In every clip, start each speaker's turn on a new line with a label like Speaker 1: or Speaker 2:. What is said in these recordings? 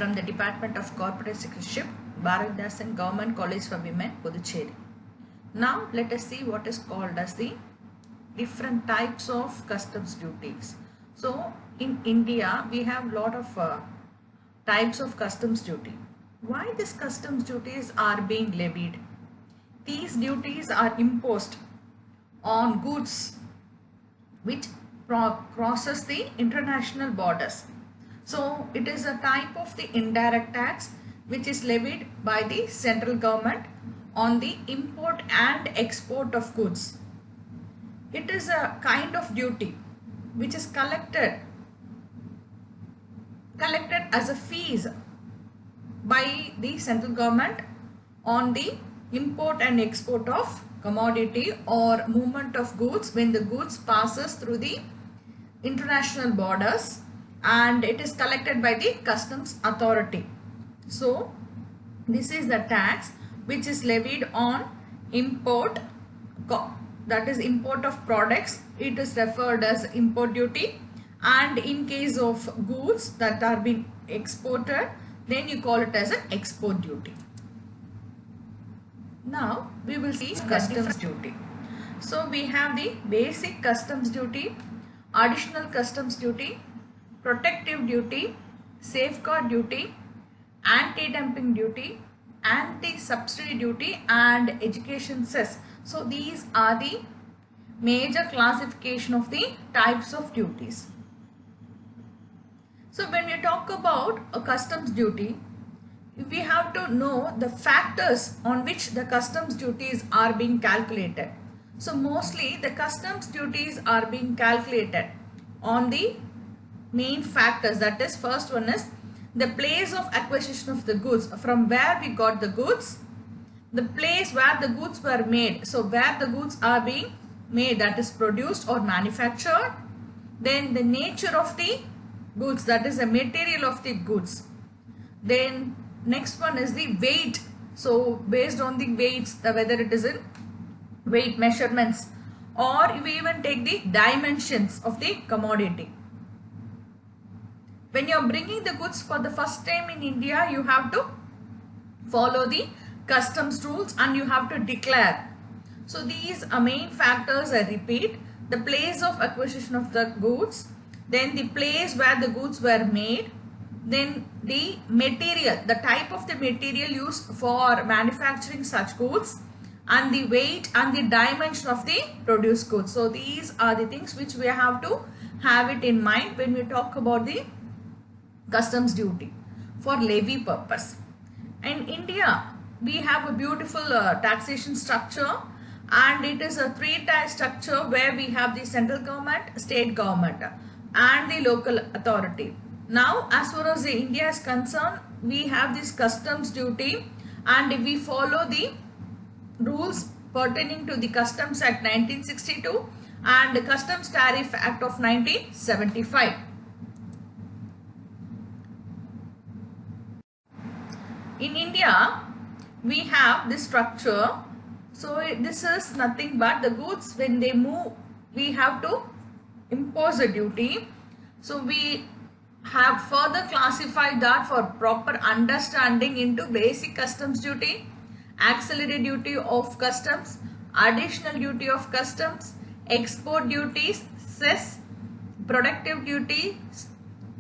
Speaker 1: from the Department of Corporate Secretaryship, Bharatdasan Government College for Women, Puducherry. Now let us see what is called as the different types of customs duties. So in India we have lot of types of customs duty. Why these customs duties are being levied? These duties are imposed on goods which crosses the international borders. So it is a type of the indirect tax which is levied by the central government on the import and export of goods. It is a kind of duty which is collected as a fees by the central government on the import and export of commodity or movement of goods when the goods passes through the international borders, and it is collected by the customs authority. So this is the tax which is levied on import, that is import of products. It is referred as import duty, and in case of goods that are being exported, then you call it as an export duty. Now we will see customs duty. So we have the basic customs duty, additional customs duty, protective duty, safeguard duty, anti-dumping duty, anti-subsidy duty, and education cess. So these are the major classification of the types of duties. So when we talk about a customs duty, we have to know the factors on which the customs duties are being calculated. So mostly the customs duties are being calculated on the main factors. That is, first one is the place of acquisition of the goods, from where we got the goods, the place where the goods were made, so where the goods are being made, that is produced or manufactured, then the nature of the goods, that is the material of the goods. Then next one is the weight, so based on the weights, whether it is in weight measurements, or we even take the dimensions of the commodity. When you are bringing the goods for the first time in India, you have to follow the customs rules and you have to declare. So these are main factors. I repeat: the place of acquisition of the goods, then the place where the goods were made, then the material, the type of the material used for manufacturing such goods, and the weight and the dimension of the produced goods. So these are the things which we have to have it in mind when we talk about the customs duty for levy purpose. In India we have a beautiful taxation structure, and it is a three-tier structure where we have the central government, state government, and the local authority. Now as far as India is concerned, we have this customs duty and we follow the rules pertaining to the Customs Act 1962 and the Customs Tariff Act of 1975. In India we have this structure. So this is nothing but the goods, when they move, we have to impose a duty. So we have further classified that for proper understanding into basic customs duty, auxiliary duty of customs, additional duty of customs, export duties, cess, protective duty,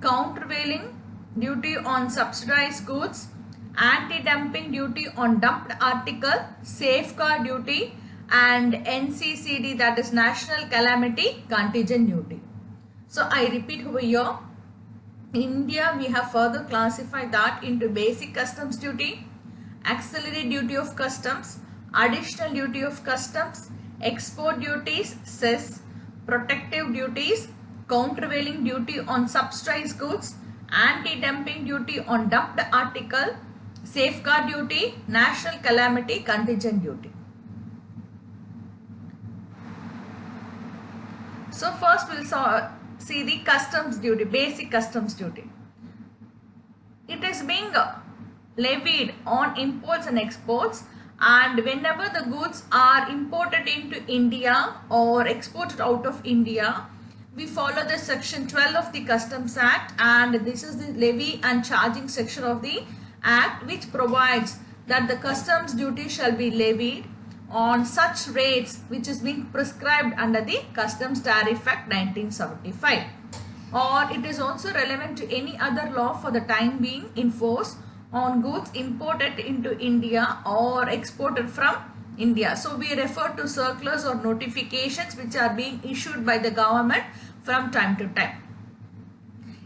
Speaker 1: countervailing duty on subsidized goods, anti-dumping duty on dumped article, safeguard duty, and NCCD, that is National Calamity Contingent Duty. So I repeat over here, in India we have further classified that into basic customs duty, auxiliary duty of customs, additional duty of customs, export duties, cess, protective duties, countervailing duty on subsidized goods, anti-dumping duty on dumped article, safeguard duty, national calamity contingent duty. So first we'll see the customs duty, basic customs duty. It is being levied on imports and exports, and whenever the goods are imported into India or exported out of India, we follow the section 12 of the Customs Act, and this is the levy and charging section of the act, which provides that the customs duty shall be levied on such rates which is being prescribed under the Customs Tariff Act 1975, or it is also relevant to any other law for the time being in force on goods imported into India or exported from India. So we refer to circulars or notifications which are being issued by the government from time to time.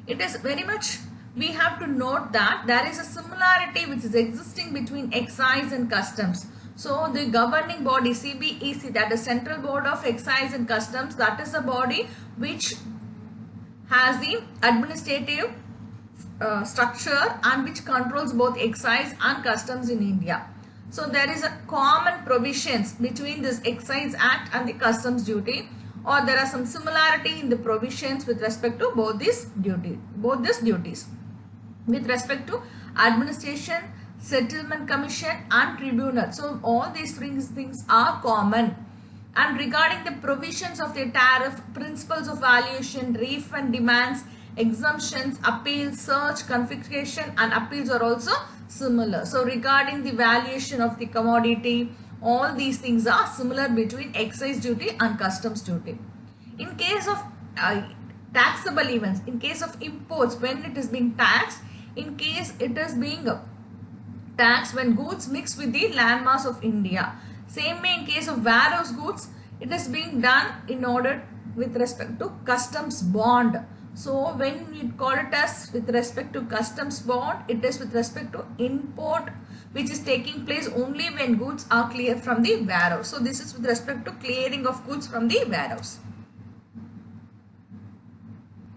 Speaker 1: It is very much, we have to note that there is a similarity which is existing between excise and customs. So the governing body CBEC, that is Central Board of Excise and Customs, that is a body which has the administrative structure and which controls both excise and customs in India. So there is a common provisions between this Excise Act and the customs duty, or there are some similarity in the provisions with respect to both these duties. With respect to administration, settlement commission and tribunal. So all these things are common. And regarding the provisions of the tariff, principles of valuation, refund demands, exemptions, appeals, search, confiscation and appeals are also similar. So regarding the valuation of the commodity, all these things are similar between excise duty and customs duty. In case of taxable events, in case of imports, when it is being taxed, in case it is being taxed when goods mix with the landmass of India. Same way in case of warehouse goods, it is being done in order with respect to customs bond. So when we call it as with respect to customs bond, it is with respect to import which is taking place only when goods are cleared from the warehouse. So this is with respect to clearing of goods from the warehouse.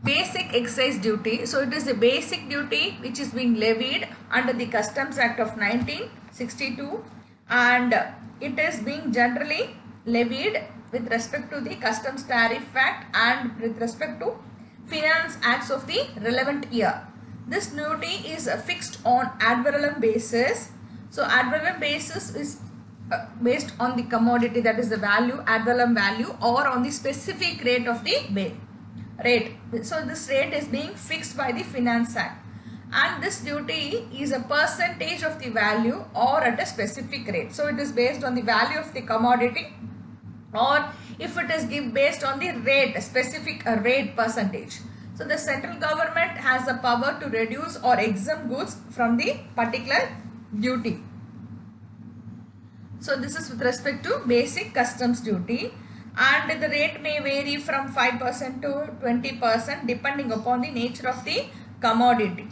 Speaker 1: Basic excise duty. So it is a basic duty which is being levied under the Customs Act of 1962, and it is being generally levied with respect to the Customs Tariff Act and with respect to Finance Acts of the relevant year. This duty is fixed on ad valorem basis. So ad valorem basis is based on the commodity, that is the value, ad valorem value, or on the specific rate of the rate. So this rate is being fixed by the Finance Act, and this duty is a percentage of the value or at a specific rate. So it is based on the value of the commodity, or if it is based on the rate, a specific rate percentage. So the central government has the power to reduce or exempt goods from the particular duty. So this is with respect to basic customs duty, and the rate may vary from 5% to 20% depending upon the nature of the commodity.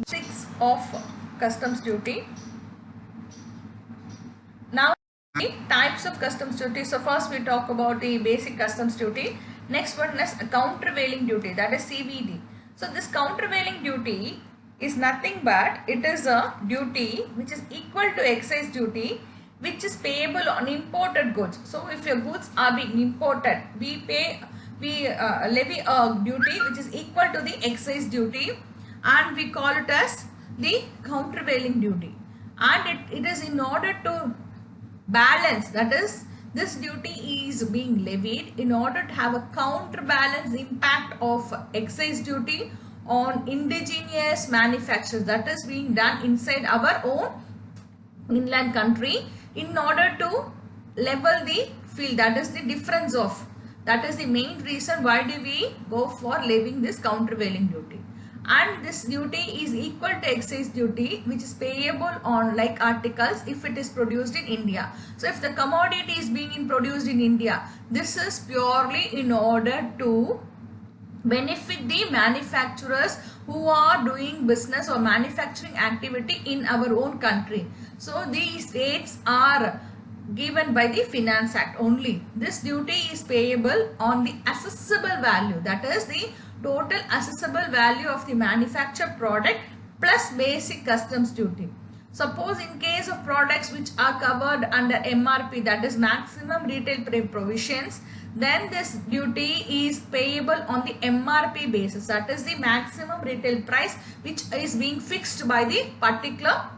Speaker 1: Basics of customs duty. Now the types of customs duty. So first we talk about the basic customs duty. Next one is a countervailing duty, that is CVD. So this countervailing duty is nothing but it is a duty which is equal to excise duty which is payable on imported goods. So if your goods are being imported, we levy a duty which is equal to the excise duty, and we call it as the countervailing duty. And it is in order to balance, that is this duty is being levied in order to have a counterbalance impact of excise duty on indigenous manufacturers that is being done inside our own inland country, in order to level the field. That is the difference of, that is the main reason why do we go for levying this countervailing duty. And this duty is equal to excise duty which is payable on like articles if it is produced in India. So if the commodity is being produced in India, this is purely in order to benefit the manufacturers who are doing business or manufacturing activity in our own country. So these rates are given by the Finance Act only. This duty is payable on the assessable value, that is the total assessable value of the manufactured product plus basic customs duty. Suppose in case of products which are covered under MRP, that is maximum retail price provisions, then this duty is payable on the MRP basis, that is the maximum retail price which is being fixed by the particular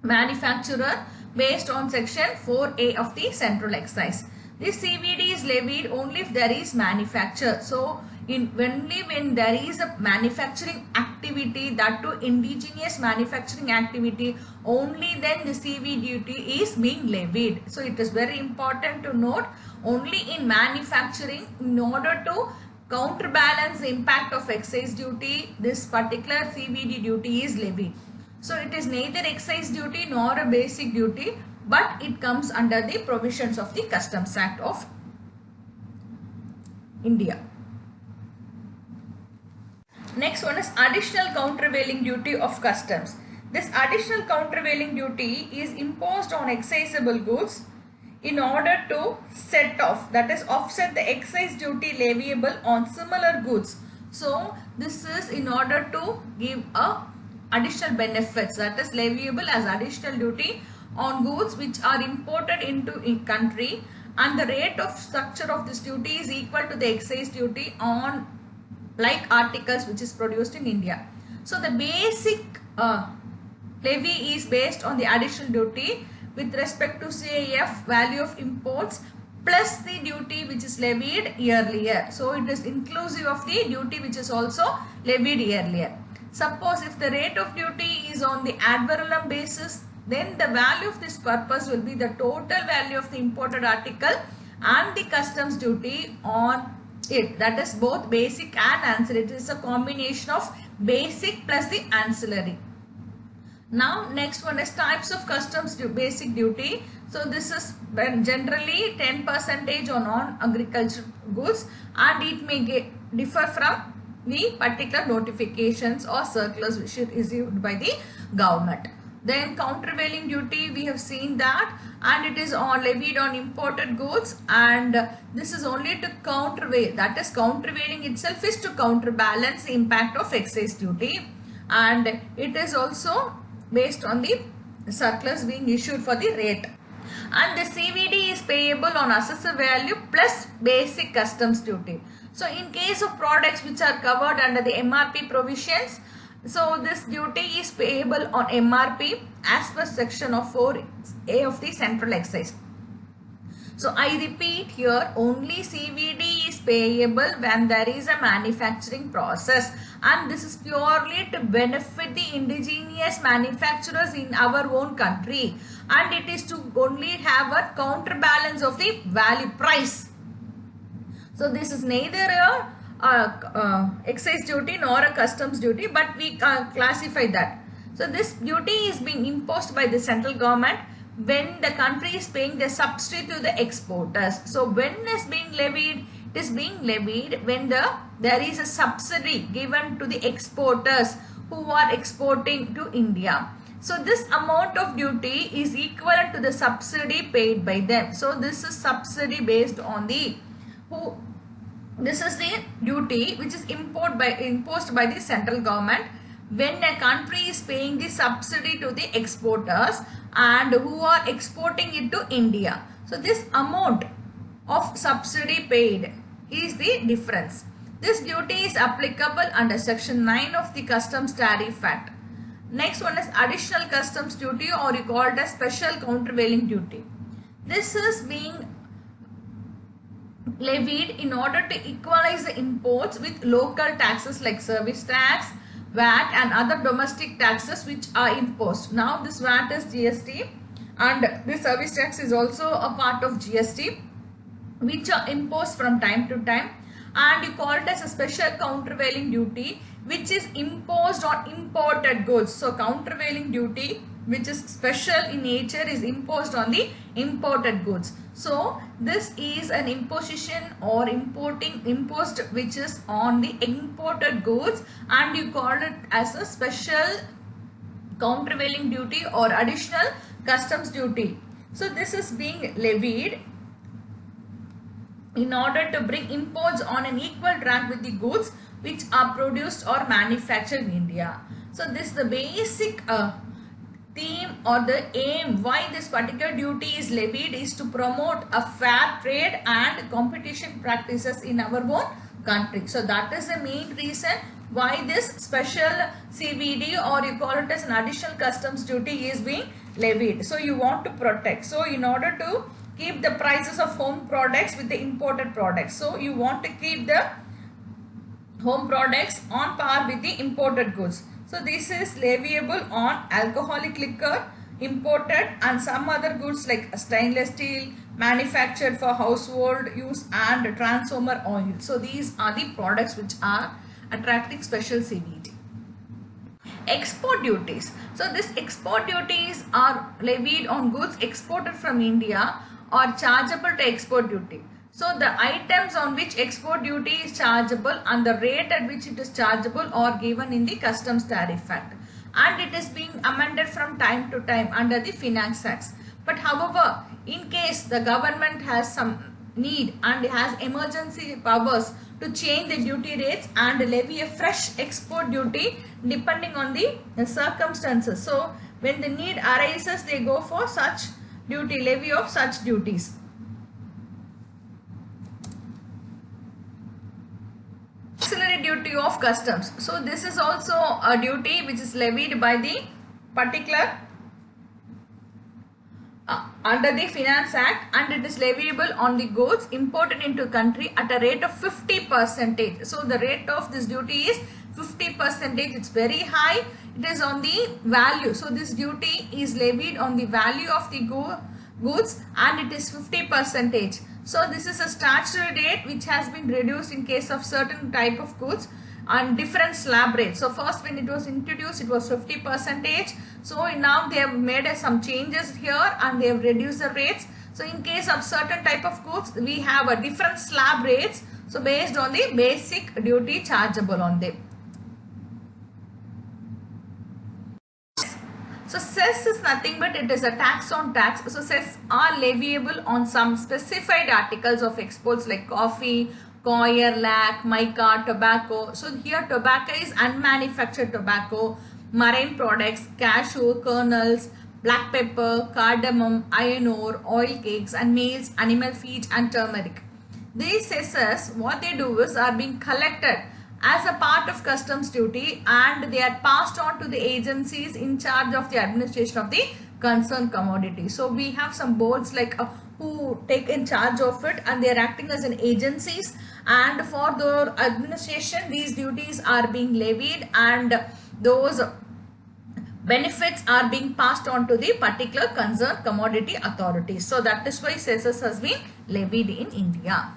Speaker 1: manufacturer based on section 4A of the Central Excise. This CVD is levied only if there is manufacture. So only when there is a manufacturing activity, that too indigenous manufacturing activity, only then the CV duty is being levied. So it is very important to note, only in manufacturing, in order to counterbalance the impact of excise duty, this particular CVD duty is levied. So it is neither excise duty nor a basic duty, but it comes under the provisions of the Customs Act of India. Next one is additional countervailing duty of customs. This additional countervailing duty is imposed on excisable goods in order to set off, that is offset the excise duty leviable on similar goods. So this is in order to give a additional benefits, that is leviable as additional duty on goods which are imported into a country, and the rate of structure of this duty is equal to the excise duty on like articles which is produced in India. So the basic levy is based on the additional duty with respect to CIF value of imports plus the duty which is levied earlier. So it is inclusive of the duty which is also levied earlier. Suppose if the rate of duty is on the ad valorem basis, then the value of this purpose will be the total value of the imported article and the customs duty on it. That is both basic and ancillary. It is a combination of basic plus the ancillary. Now next one is types of customs basic duty. So this is generally 10% on non-agricultural goods, and it may differ from the particular notifications or circulars which is issued by the government. Then countervailing duty, we have seen that, and it is levied on imported goods, and this is only to countervail, that is countervailing itself is to counterbalance the impact of excise duty, and it is also based on the circulars being issued for the rate. And the CVD is payable on assessor value plus basic customs duty. So in case of products which are covered under the MRP provisions, so this duty is payable on MRP as per section of 4A of the Central Excise. So I repeat here, only CVD is payable when there is a manufacturing process, and this is purely to benefit the indigenous manufacturers in our own country, and it is to only have a counterbalance of the value price. So this is neither a excise duty nor a customs duty, but we classify that. So this duty is being imposed by the central government when the country is paying the subsidy to the exporters. So when is being levied? It is being levied when there is a subsidy given to the exporters who are exporting to India. So this amount of duty is equivalent to the subsidy paid by them. So this is subsidy based on the this is the duty which is imposed by the central government when a country is paying the subsidy to the exporters and who are exporting it to India. So this amount of subsidy paid is the difference. This duty is applicable under section 9 of the Customs Tariff Act. Next one is additional customs duty, or you call it as special countervailing duty. This is being levied in order to equalize the imports with local taxes like service tax, VAT and other domestic taxes which are imposed. Now this VAT is GST, and this service tax is also a part of GST, which are imposed from time to time, and you call it as a special countervailing duty which is imposed on imported goods. So countervailing duty which is special in nature is imposed on the imported goods. So this is an imposition or imposed which is on the imported goods, and you call it as a special countervailing duty or additional customs duty. So this is being levied in order to bring imports on an equal track with the goods which are produced or manufactured in India. So this is the basic theme or the aim why this particular duty is levied, is to promote a fair trade and competition practices in our own country. So that is the main reason why this special CVD, or you call it as an additional customs duty, is being levied. So you want to protect. So in order to keep the prices of home products with the imported products, so you want to keep the home products on par with the imported goods. So this is leviable on alcoholic liquor, imported, and some other goods like stainless steel, manufactured for household use, and transformer oil. So these are the products which are attracting special CVT. Export duties. So this export duties are levied on goods exported from India or chargeable to export duty. So the items on which export duty is chargeable and the rate at which it is chargeable are given in the Customs Tariff Act, and it is being amended from time to time under the Finance Acts. But however, in case the government has some need and has emergency powers to change the duty rates and levy a fresh export duty depending on the circumstances. So when the need arises, they go for such duty, levy of such duties. Auxiliary duty of customs. So this is also a duty which is levied by the particular under the Finance Act, and it is leviable on the goods imported into country at a rate of 50%. So the rate of this duty is 50%. It's very high. It is on the value. So this duty is levied on the value of the goods, and it is 50%. So this is a statutory rate which has been reduced in case of certain type of goods and different slab rates. So first when it was introduced, it was 50%. So now they have made some changes here and they have reduced the rates. So in case of certain type of goods, we have a different slab rates. So based on the basic duty chargeable on them. So cess is nothing but it is a tax on tax. So cess are leviable on some specified articles of exports like coffee, coir, lac, mica, tobacco. So here tobacco is unmanufactured tobacco, marine products, cashew, kernels, black pepper, cardamom, iron ore, oil cakes, and maize, animal feed, and turmeric. These cesses, what they do is are being collected as a part of customs duty, and they are passed on to the agencies in charge of the administration of the concerned commodity. So we have some boards like who take in charge of it, and they are acting as an agencies, and for their administration these duties are being levied and those benefits are being passed on to the particular concerned commodity authorities. So that is why cesses has been levied in India.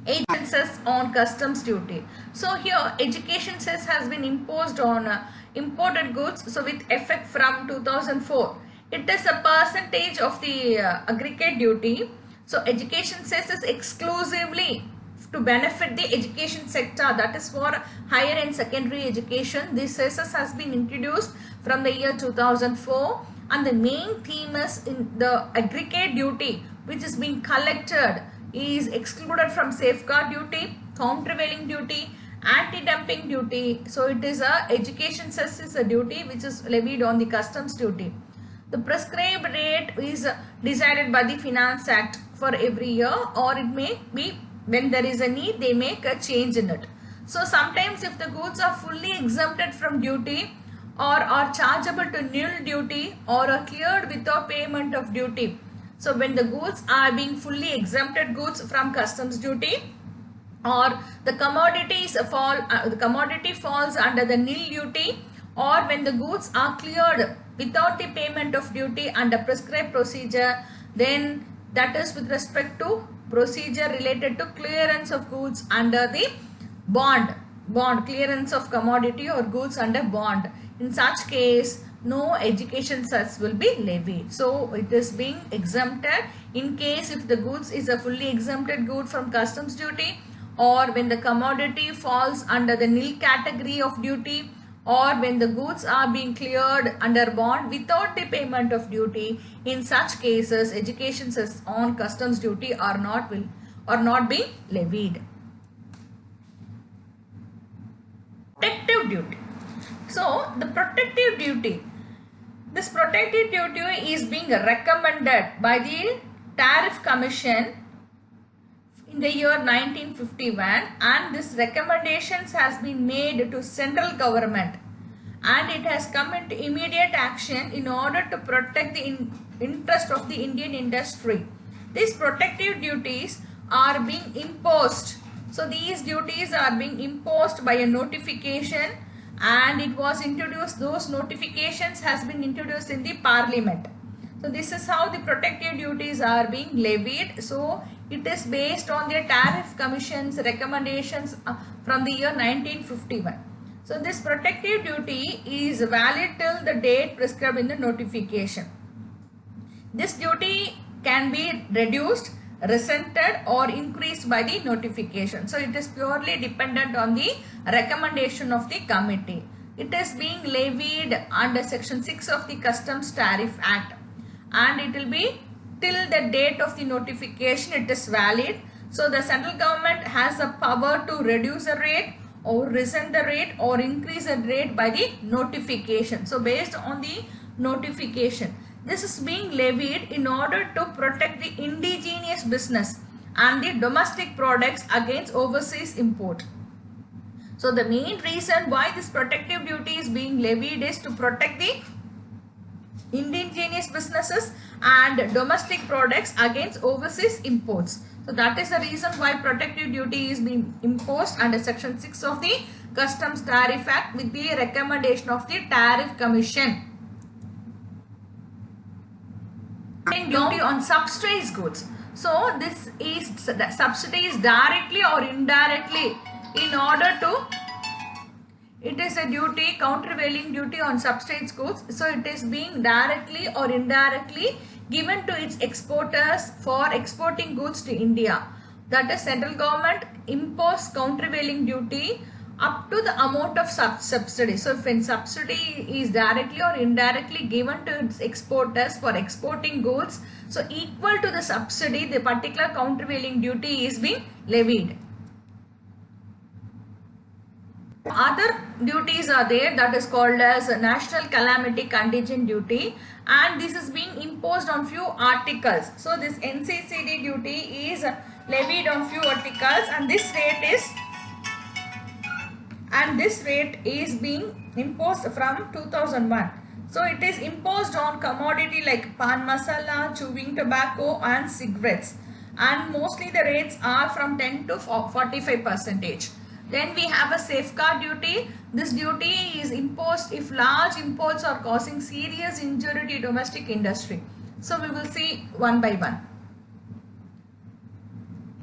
Speaker 1: Agent cess on customs duty. So here education cess has been imposed on imported goods, so with effect from 2004. It is a percentage of the aggregate duty. So education cess is exclusively to benefit the education sector, that is for higher and secondary education. This cess has been introduced from the year 2004, and the main theme is in the aggregate duty which is being collected is excluded from safeguard duty, countervailing duty, anti-dumping duty. So it is a education cess is a duty which is levied on the customs duty. The prescribed rate is decided by the Finance Act for every year, or it may be when there is a need they make a change in it. So sometimes if the goods are fully exempted from duty or are chargeable to nil duty or are cleared without payment of duty. So when the goods are being fully exempted goods from customs duty, or the commodity falls under the nil duty, or when the goods are cleared without the payment of duty under prescribed procedure, then that is with respect to procedure related to clearance of goods under the bond clearance of commodity or goods under bond. In such case, no education cess will be levied. So it is being exempted in case if the goods is a fully exempted good from customs duty, or when the commodity falls under the nil category of duty, or when the goods are being cleared under bond without the payment of duty. In such cases, education cess on customs duty are not being levied. Protective duty. So the protective duty, this protective duty is being recommended by the Tariff Commission in the year 1951, and this recommendations has been made to central government, and it has come into immediate action in order to protect the interest of the Indian industry. These protective duties are being imposed. So these duties are being imposed by a notification, and it was introduced, those notifications has been introduced in the parliament. So this is how the protective duties are being levied. So it is based on the Tariff Commission's recommendations from the year 1951. So this protective duty is valid till the date prescribed in the notification. This duty can be reduced, rescinded or increased by the notification. So it is purely dependent on the recommendation of the committee. It is being levied under section 6 of the Customs Tariff Act, and it will be till the date of the notification it is valid. So the central government has the power to reduce the rate or rescind the rate or increase the rate by the notification. So based on the notification, this is being levied in order to protect the indigenous business and the domestic products against overseas import. So the main reason why this protective duty is being levied is to protect the indigenous businesses and domestic products against overseas imports. So that is the reason why protective duty is being imposed under section 6 of the Customs Tariff Act with the recommendation of the Tariff Commission. Duty on subsidized goods. So this is subsidies directly or indirectly in order to, it is a duty, countervailing duty on subsidized goods. So it is being directly or indirectly given to its exporters for exporting goods to India. That is, central government impose countervailing duty up to the amount of subsidy. So if subsidy is directly or indirectly given to its exporters for exporting goods, so equal to the subsidy, the particular countervailing duty is being levied. Other duties are there, that is called as National Calamity Contingent Duty, and this is being imposed on few articles. So this NCCD duty is levied on few articles, and this rate is being imposed from 2001. So it is imposed on commodity like pan masala, chewing tobacco and cigarettes, and mostly the rates are from 10 to 45%. Then we have a safeguard duty. This duty is imposed if large imports are causing serious injury to domestic industry. So we will see one by one.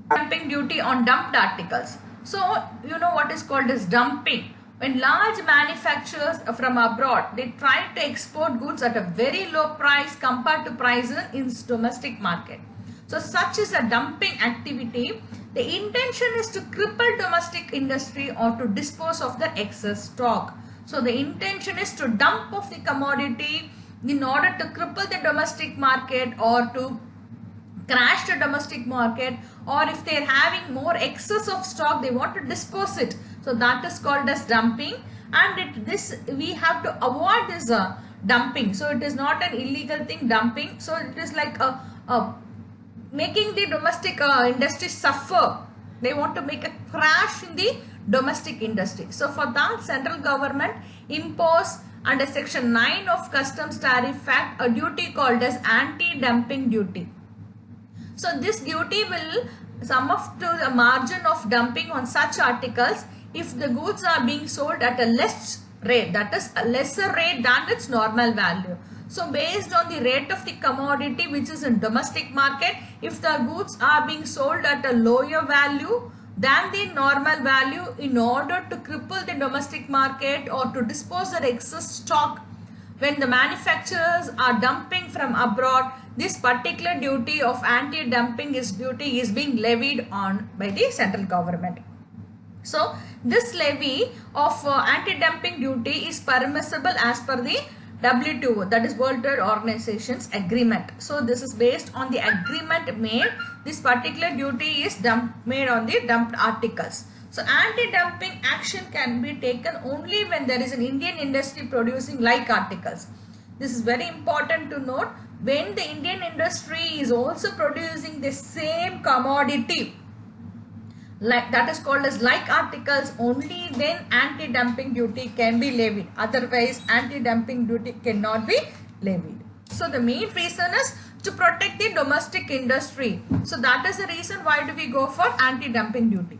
Speaker 1: Dumping duty on dumped articles. So you know what is called as dumping. When large manufacturers from abroad, they try to export goods at a very low price compared to prices in domestic market. So such is a dumping activity. The intention is to cripple domestic industry or to dispose of the excess stock. So the intention is to dump off the commodity in order to cripple the domestic market or to crash the domestic market, or if they are having more excess of stock, they want to dispose it. So that is called as dumping, and we have to avoid this dumping. So it is not an illegal thing, dumping. So it is like making the domestic industry suffer. They want to make a crash in the domestic industry. So for that, central government imposed under section 9 of Customs Tariff Act a duty called as anti-dumping duty. So this duty will sum up to the margin of dumping on such articles if the goods are being sold at a less rate, that is a lesser rate than its normal value. So based on the rate of the commodity which is in domestic market, if the goods are being sold at a lower value than the normal value in order to cripple the domestic market or to dispose the excess stock, when the manufacturers are dumping from abroad, this particular duty of anti-dumping duty is being levied on by the central government. So this levy of anti-dumping duty is permissible as per the WTO, that is World Trade Organization's agreement. So this is based on the agreement made. This particular duty is made on the dumped articles. So anti-dumping action can be taken only when there is an Indian industry producing like articles. This is very important to note. When the Indian industry is also producing the same commodity like that is called as like articles, only then anti-dumping duty can be levied. Otherwise anti-dumping duty cannot be levied. So the main reason is to protect the domestic industry. So that is the reason why do we go for anti-dumping duty.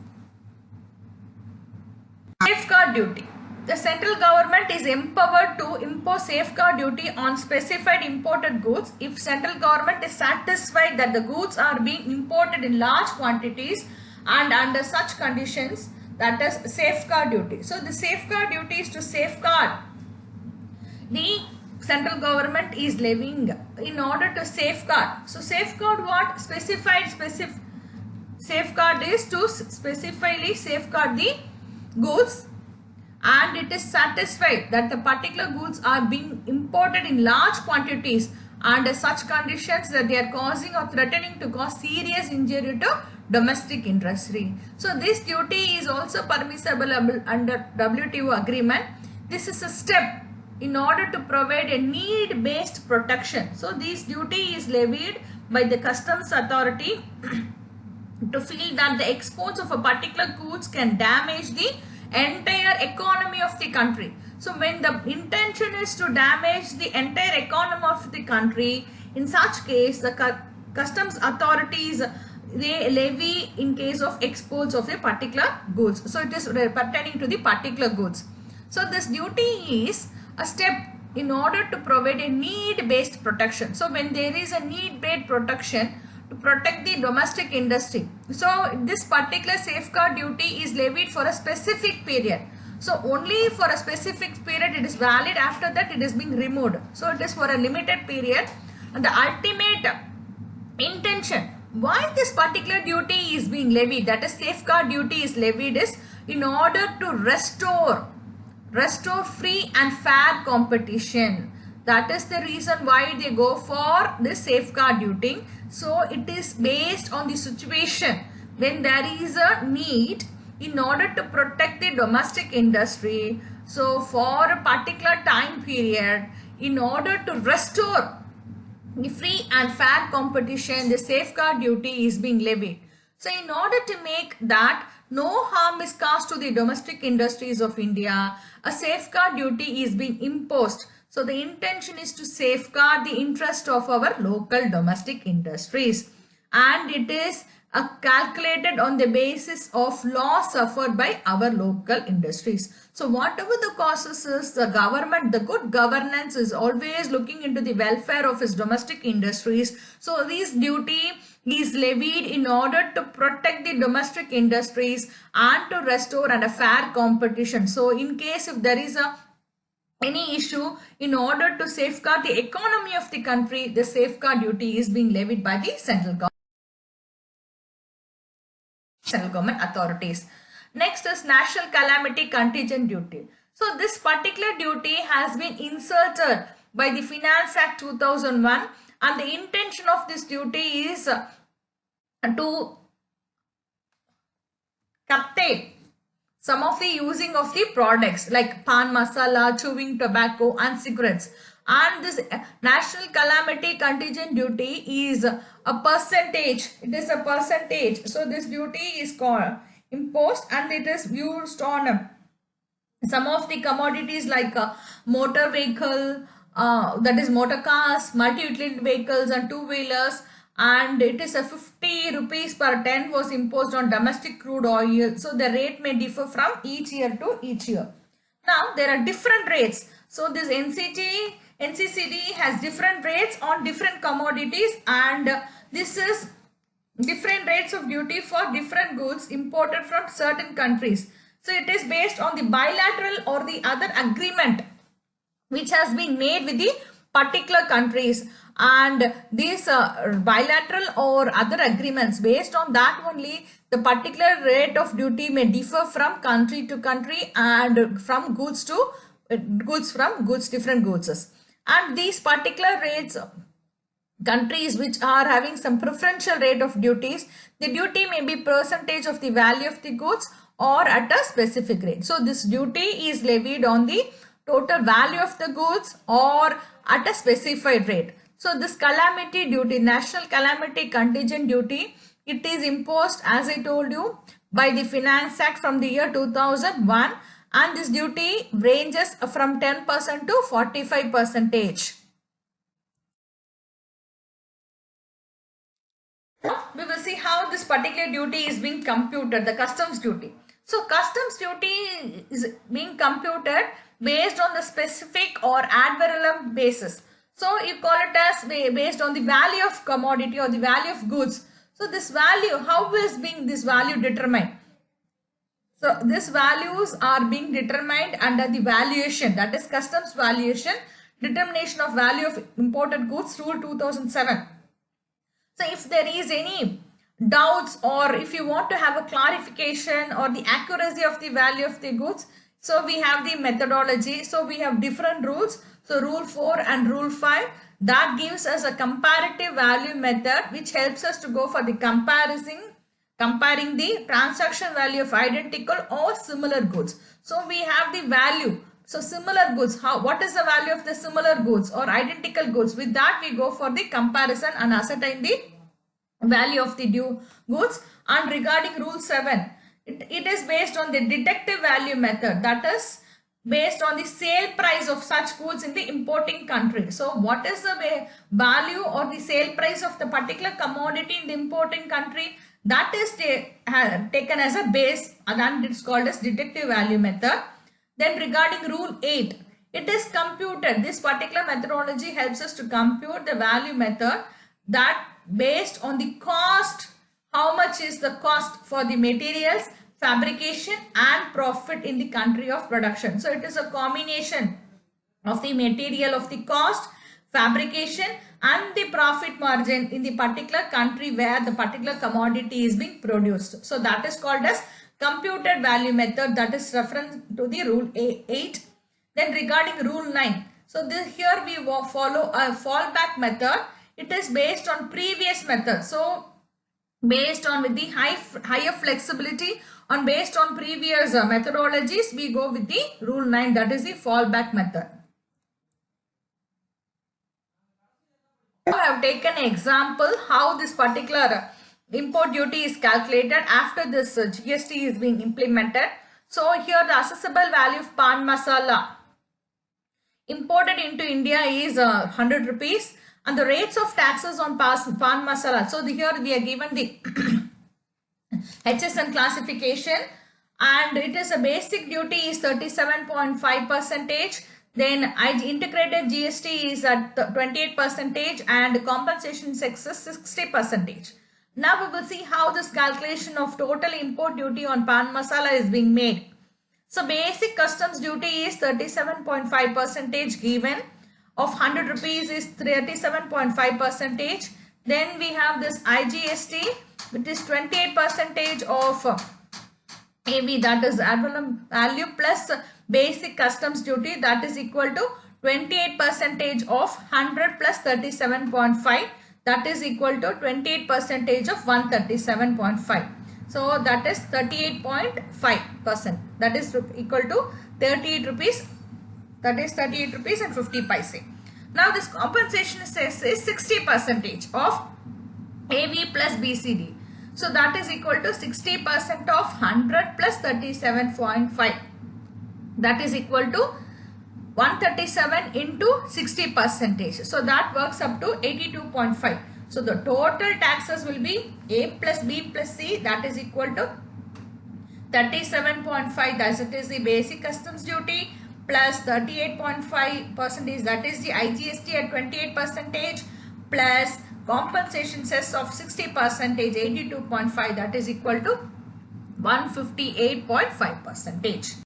Speaker 1: Safeguard duty. The central government is empowered to impose safeguard duty on specified imported goods if central government is satisfied that the goods are being imported in large quantities and under such conditions, that is safeguard duty. So the safeguard duty is to safeguard. The central government is levying in order to safeguard. So safeguard what? Safeguard is to specifically safeguard the goods, and it is satisfied that the particular goods are being imported in large quantities under such conditions that they are causing or threatening to cause serious injury to domestic industry. So this duty is also permissible under WTO agreement. This is a step in order to provide a need-based protection. So this duty is levied by the customs authority to feel that the exports of a particular goods can damage the entire economy of the country. So when the intention is to damage the entire economy of the country, in such case the customs authorities, they levy in case of exports of a particular goods. So it is pertaining to the particular goods. So this duty is a step in order to provide a need-based protection. So when there is a need-based protection to protect the domestic industry, so this particular safeguard duty is levied for a specific period. So only for a specific period it is valid. After that it is being removed. So it is for a limited period. And the ultimate intention why this particular duty is being levied, that is safeguard duty is levied, is in order to restore free and fair competition. That is the reason why they go for this safeguard duty. So it is based on the situation when there is a need in order to protect the domestic industry. So for a particular time period, in order to restore the free and fair competition, the safeguard duty is being levied. So in order to make that no harm is caused to the domestic industries of India, a safeguard duty is being imposed. So the intention is to safeguard the interest of our local domestic industries, and it is calculated on the basis of loss suffered by our local industries. So whatever the causes is, the government, the good governance is always looking into the welfare of its domestic industries. So this duty is levied in order to protect the domestic industries and to restore and a fair competition. So in case if there is any issue, in order to safeguard the economy of the country, the safeguard duty is being levied by the central government authorities. Next is national calamity contingent duty. So this particular duty has been inserted by the Finance Act 2001, and the intention of this duty is to curtail some of the using of the products like pan masala, chewing tobacco and cigarettes. And this national calamity contingent duty is a percentage. It is a percentage. So this duty is called imposed, and it is used on some of the commodities like motor vehicle, that is motor cars, multi-utility vehicles and two-wheelers. And it is a 50 rupees per ton was imposed on domestic crude oil. So the rate may differ from each year to each year. Now there are different rates. So this NCCD has different rates on different commodities, and this is different rates of duty for different goods imported from certain countries. So it is based on the bilateral or the other agreement which has been made with the particular countries, and these bilateral or other agreements, based on that only the particular rate of duty may differ from country to country and from goods to different goods. And these particular rates, countries which are having some preferential rate of duties, the duty may be percentage of the value of the goods or at a specific rate. So this duty is levied on the total value of the goods or at a specified rate. So this calamity duty, national calamity contingent duty, it is imposed, as I told you, by the Finance Act from the year 2001, and this duty ranges from 10% to 45%. We will see how this particular duty is being computed, the customs duty. So customs duty is being computed based on the specific or ad valorem basis. So you call it as based on the value of commodity or the value of goods. So this value, how is being this value determined? So these values are being determined under the valuation, that is customs valuation, determination of value of imported goods rule 2007. So if there is any doubts or if you want to have a clarification or the accuracy of the value of the goods, so we have the methodology. So we have different rules. So rule 4 and rule 5, that gives us a comparative value method which helps us to go for the comparing the transaction value of identical or similar goods. So we have the value. So similar goods, what is the value of the similar goods or identical goods? With that we go for the comparison and ascertain the value of the goods. And regarding rule 7, it is based on the deductive value method, that is based on the sale price of such goods in the importing country. So what is the value or the sale price of the particular commodity in the importing country? That is taken as a base, and it's called as deductive value method. Then regarding rule 8, it is computed. This particular methodology helps us to compute the value method that based on the cost, how much is the cost for the materials, fabrication and profit in the country of production. So it is a combination of the material, of the cost, fabrication and the profit margin in the particular country where the particular commodity is being produced. So that is called as computed value method, that is reference to the rule 8. Then regarding rule 9, so here we follow a fallback method. It is based on previous method. So based on with the higher flexibility on based on previous methodologies, we go with the rule 9, that is the fallback method. I have taken an example how this particular import duty is calculated after this GST is being implemented. So here the assessable value of pan masala imported into India is 100 rupees, and the rates of taxes on pan masala. So here we are given the HSN classification, and it is a basic duty is 37.5%. Then integrated GST is at 28% and compensation sex is 60%. Now we will see how this calculation of total import duty on pan masala is being made. So basic customs duty is 37.5% given. Of 100 rupees is 37.5%. Then we have this IGST, which is 28% of AV, that is ad valorem value, plus basic customs duty, that is equal to 28% of 100 plus 37.5, that is equal to 28% of 137.5. So that is 38.5%, that is equal to 38 rupees, that is 38 rupees and 50 paise. Now this compensation is 60% of AV plus BCD. So that is equal to 60% of 100 plus 37.5. That is equal to 137 into 60%. So that works up to 82.5. So the total taxes will be A plus B plus C, that is equal to 37.5, that is the basic customs duty, plus 38.5%, that is the IGST at 28%, plus compensation cess of 60%, 82.5, that is equal to 158.5%.